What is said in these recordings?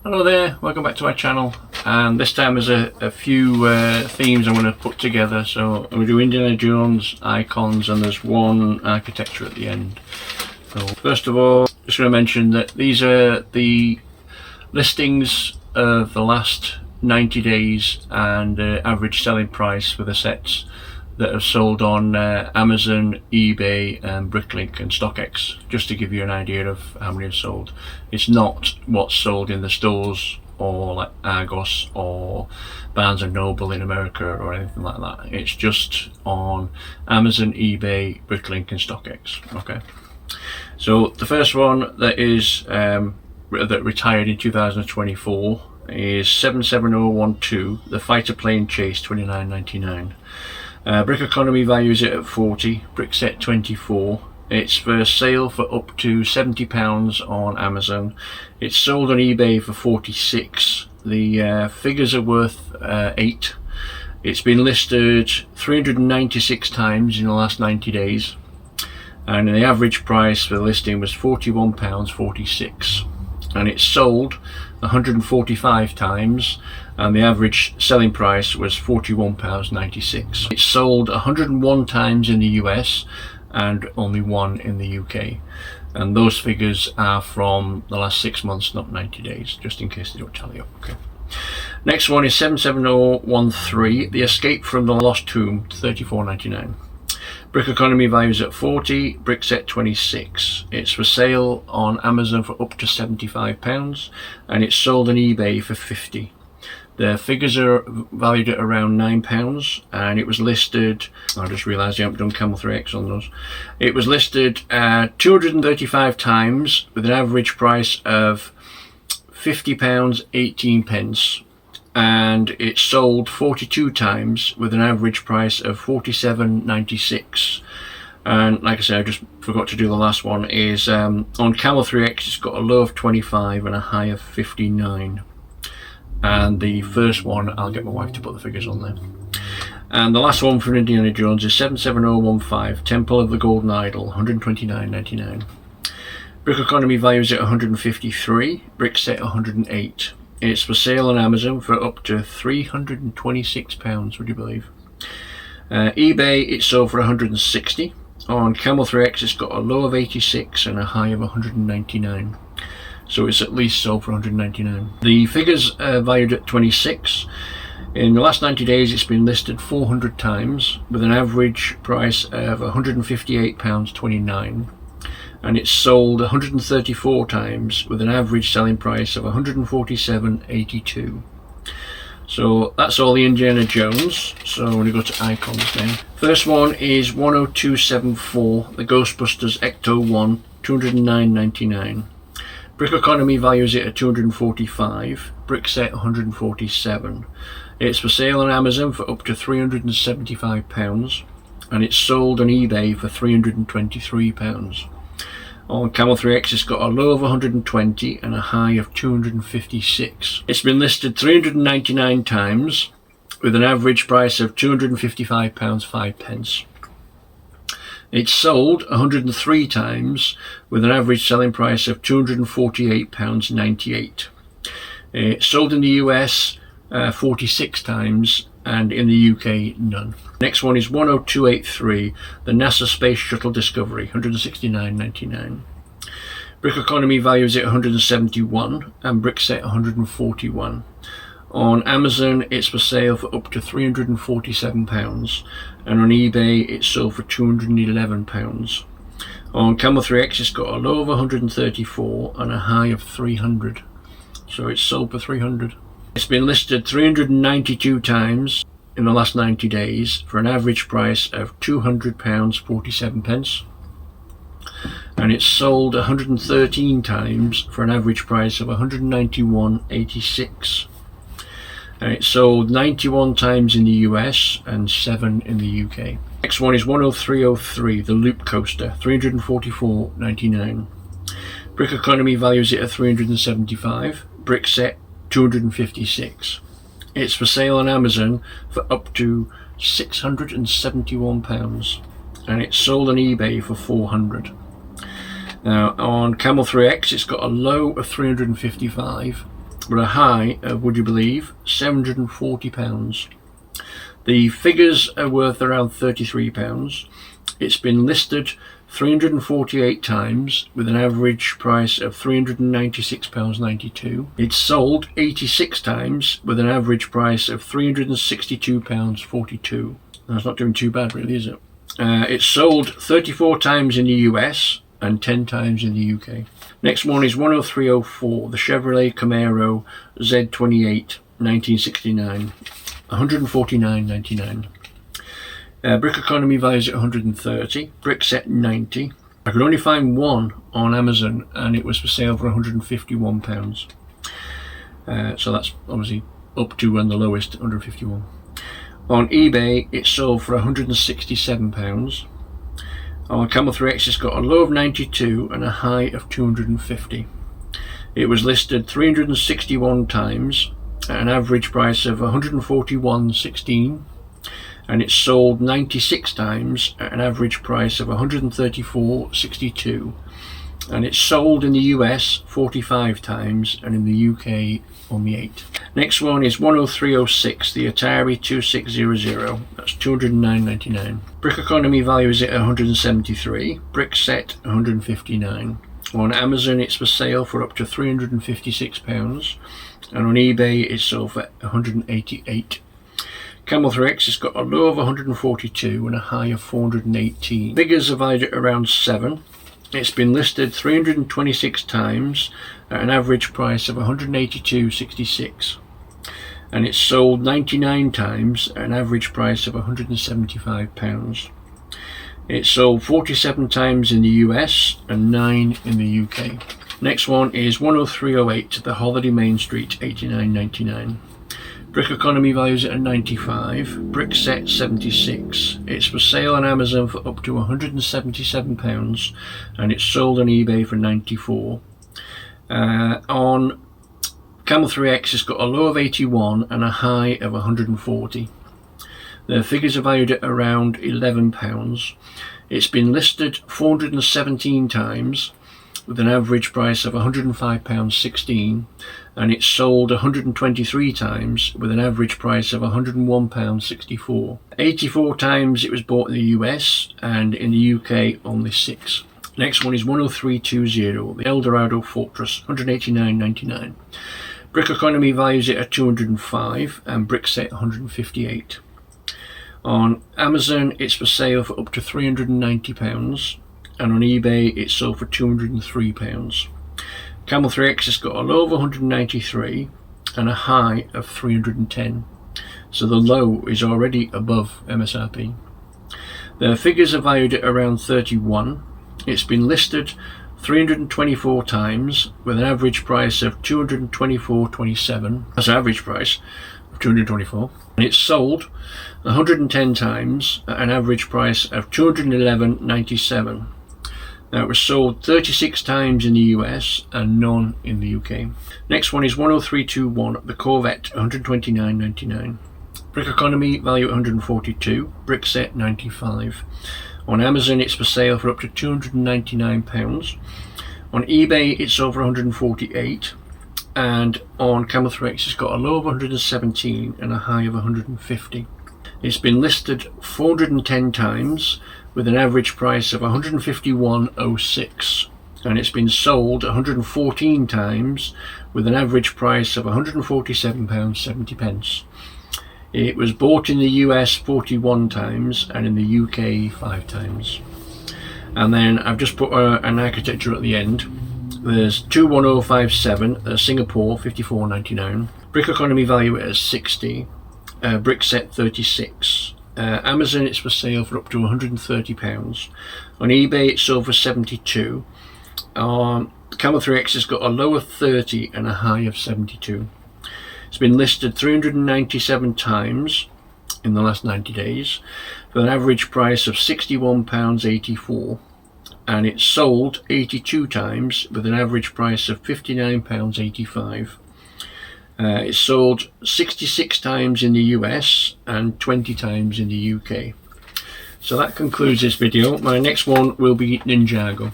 Hello there, welcome back to my channel, and this time there's a few themes I'm going to put together. So I'm going to do Indiana Jones, icons, and there's one architecture at the end. So first of all, just going to mention that these are the listings of the last 90 days and average selling price for the sets that have sold on Amazon, eBay and Bricklink and StockX, just to give you an idea of how many have sold. It's not what's sold in the stores or like Argos or Barnes and Noble in America or anything like that. It's just on Amazon, eBay, Bricklink and StockX. Okay, so the first one that is that retired in 2024 is 77012, the fighter plane chase, $29.99. Brickeconomy values it at 40, BrickSet 24. It's for sale for up to £70 on Amazon. It's sold on eBay for 46. The figures are worth 8. It's been listed 396 times in the last 90 days, and the average price for the listing was £41.46. And it's sold 145 times, and the average selling price was £41.96. It's sold 101 times in the US and only 1 in the UK, and those figures are from the last 6 months, not 90 days, just in case they don't tally up. Okay. Next one is 77013, the Escape from the Lost Tomb, $34.99. Brickeconomy values at 40, BrickSet 26. It's for sale on Amazon for up to £75, and it's sold on eBay for 50. The figures are valued at around £9, and it was listed, I just realised I haven't done Camel 3X on those. It was listed 235 times with an average price of £50.18, and it sold 42 times with an average price of £47.96. And like I said, I just forgot to do the last one, is on Camel 3X it's got a low of 25 and a high of 59. And the first one, I'll get my wife to put the figures on there. And the last one for Indiana Jones is 77015, Temple of the Golden Idol, $129.99. Brickeconomy values at 153, BrickSet 108. It's for sale on Amazon for up to £326, would you believe? eBay, it's sold for 160. On Camel 3X, it's got a low of 86 and a high of 199. So it's at least sold for 199. The figures are valued at 26. In the last 90 days, it's been listed 400 times with an average price of £158.29. And it's sold 134 times with an average selling price of £147.82. So that's all the Indiana Jones. So I'm going to go to icons now. First one is 10274, the Ghostbusters Ecto-1, $209.99. Brickeconomy values it at 245, BrickSet 147. It's for sale on Amazon for up to £375, and it's sold on eBay for £323. On Camel 3X, it's got a low of 120 and a high of 256. It's been listed 399 times with an average price of £255.05. It's sold 103 times with an average selling price of £248.98. It's sold in the US 46 times, and in the UK none. Next one is 10283, the NASA Space Shuttle Discovery, $169.99. Brickeconomy values it 171 and BrickSet 141. On Amazon, it's for sale for up to £347, and on eBay it's sold for £211. On Camel 3X, it's got a low of 134 and a high of 300, so it's sold for 300. It's been listed 392 times in the last 90 days for an average price of £200.47, and it's sold 113 times for an average price of £191.86. And it's sold 91 times in the US and 7 in the UK. Next one is 10303, the Loop Coaster, $344.99. Brickeconomy values it at 375, BrickSet 256. It's for sale on Amazon for up to £671, and it's sold on eBay for 400. Now on Camel 3X, it's got a low of 355 but a high of, would you believe, £740. The figures are worth around £33. It's been listed 348 times with an average price of £396.92. It's sold 86 times with an average price of £362.42. That's not doing too bad, really, is it? It's sold 34 times in the US and 10 times in the UK. Next one is 10304, the Chevrolet Camaro Z28 1969, £149.99. Brickeconomy values at 130, BrickSet 90. I could only find one on Amazon and it was for sale for £151. So that's obviously up to and the lowest, 151. On eBay it sold for £167. On Camel 3X it's got a low of 92 and a high of 250. It was listed 361 times at an average price of £141.16, and it's sold 96 times at an average price of £134.62, and it's sold in the US 45 times and in the UK only 8. Next one is 10306, the Atari 2600, that's £209.99. Brickeconomy values it at 173, BrickSet 159. On Amazon it's for sale for up to £356, and on eBay it's sold for 188. Camel 3X has got a low of 142 and a high of 418. Figures are valued at around 7. It's been listed 326 times at an average price of £182.66, and it's sold 99 times at an average price of £175. It's sold 47 times in the US and 9 in the UK. Next one is 10308, the Holiday Main Street, $89.99. Brickeconomy values it at 95, BrickSet 76. It's for sale on Amazon for up to £177 and it's sold on eBay for 94. On Camel 3X it's got a low of 81 and a high of 140. The figures are valued at around £11. It's been listed 417 times with an average price of £105.16, and it's sold 123 times with an average price of £101.64. 84 times it was bought in the US, and in the UK only 6. Next one is 10320, the Eldorado Fortress, £189.99. Brickeconomy values it at 205 and BrickSet 158. On Amazon it's for sale for up to £390, and on eBay it's sold for £203. Camel 3X has got a low of 193 and a high of 310, so the low is already above MSRP. The figures are valued at around 31. It's been listed 324 times with an average price of $224.27. That's an average price of $224, and it's sold 110 times at an average price of $211.97. Now it was sold 36 times in the US and none in the UK. Next one is 10321, the Corvette, $129.99. Brickeconomy value at 142, BrickSet 95. On Amazon it's for sale for up to £299. On eBay it's over 148, and on Camel 3X it's got a low of 117 and a high of 150. It's been listed 410 times with an average price of £151.06, and it's been sold 114 times with an average price of £147.70. It was bought in the US 41 times and in the UK 5 times. And then I've just put an architecture at the end. There's 21057, Singapore, $54.99. Brickeconomy value it as 60, BrickSet 36. Amazon it's for sale for up to £130. On eBay it's sold for 72. Camel 3X has got a low of 30 and a high of 72. It's been listed 397 times in the last 90 days for an average price of £61.84, and it's sold 82 times with an average price of £59.85. It's sold 66 times in the US and 20 times in the UK. So that concludes this video. My next one will be Ninjago.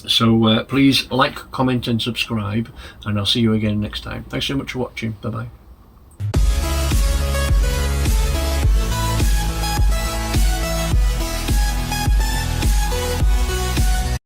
So please like, comment and subscribe, and I'll see you again next time. Thanks so much for watching. Bye bye.